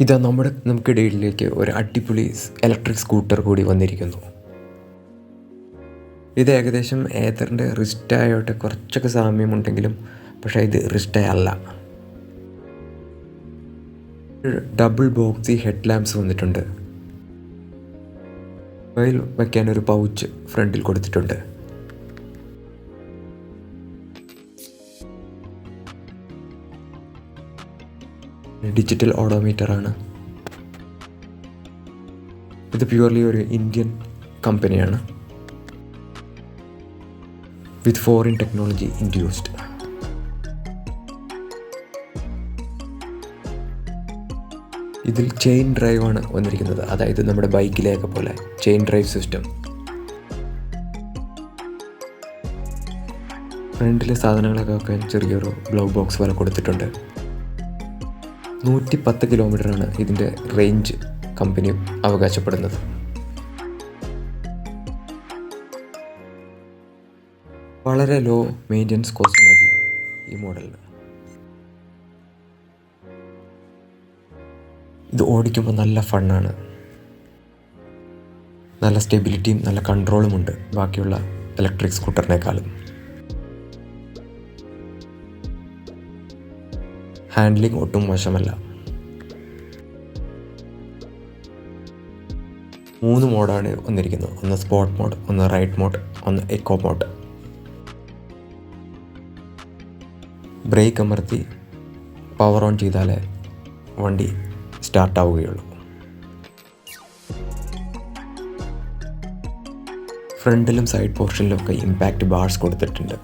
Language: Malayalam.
ഇതാ നമുക്കിടയിലേക്ക് ഒരു അടിപൊളി ഇലക്ട്രിക് സ്കൂട്ടർ കൂടി വന്നിരിക്കുന്നു. ഇത് ഏകദേശം ഏതറിൻ്റെ റിസ്റ്റായോട്ട് കുറച്ചൊക്കെ സാമ്യമുണ്ടെങ്കിലും പക്ഷേ ഇത് റിസ്റ്റ അല്ല. ഡബിൾ ബോക്സി ഹെഡ് ലാമ്പ്സ് വന്നിട്ടുണ്ട്. മൊബൈൽ വയ്ക്കാൻ ഒരു പൗച്ച് ഫ്രണ്ടിൽ കൊടുത്തിട്ടുണ്ട്. ഡിജിറ്റൽ ഓഡോമീറ്ററാണ്. ഇത് പ്യുവർലി ഒരു ഇന്ത്യൻ കമ്പനിയാണ്. വിത്ത് ഫോറിൻ ടെക്നോളജി ഇൻഡ്യൂസ്ഡ്. ഇതിൽ ചെയിൻ ഡ്രൈവാണ് വന്നിരിക്കുന്നത്. അതായത് നമ്മുടെ ബൈക്കിലേക്ക് പോലെ ചെയിൻ ഡ്രൈവ് സിസ്റ്റം. ഫ്രണ്ടിലെ സാധനങ്ങളൊക്കെ വെക്കാൻ ചെറിയൊരു ഗ്ലൗ ബോക്സ് പോലെ കൊടുത്തിട്ടുണ്ട്. 110 കിലോമീറ്ററാണ് ഇതിൻ്റെ റേഞ്ച് കമ്പനി അവകാശപ്പെടുന്നത്. വളരെ ലോ മെയിൻ്റനൻസ് കോസ്റ്റ് മതി ഈ മോഡലിന്. ഇത് ഓടിക്കുമ്പോൾ നല്ല ഫണ്ണാണ്. നല്ല സ്റ്റെബിലിറ്റിയും നല്ല കൺട്രോളുമുണ്ട് ബാക്കിയുള്ള ഇലക്ട്രിക് സ്കൂട്ടറിനേക്കാളും. ഹാൻഡ്ലിംഗ് ഒട്ടും മോശമല്ല. 3 മോഡാണ് വന്നിരിക്കുന്നത്. ഒന്ന് സ്പോർട്ട് മോഡ്, ഒന്ന് റൈഡ് മോഡ്, ഒന്ന് എക്കോ മോഡ്. ബ്രേക്ക് അമർത്തി പവർ ഓൺ ചെയ്താലേ വണ്ടി സ്റ്റാർട്ടാവുകയുള്ളൂ. ഫ്രണ്ടിലും സൈഡ് പോർഷനിലും ഒക്കെ ഇമ്പാക്റ്റ് ബാർസ് കൊടുത്തിട്ടുണ്ട്.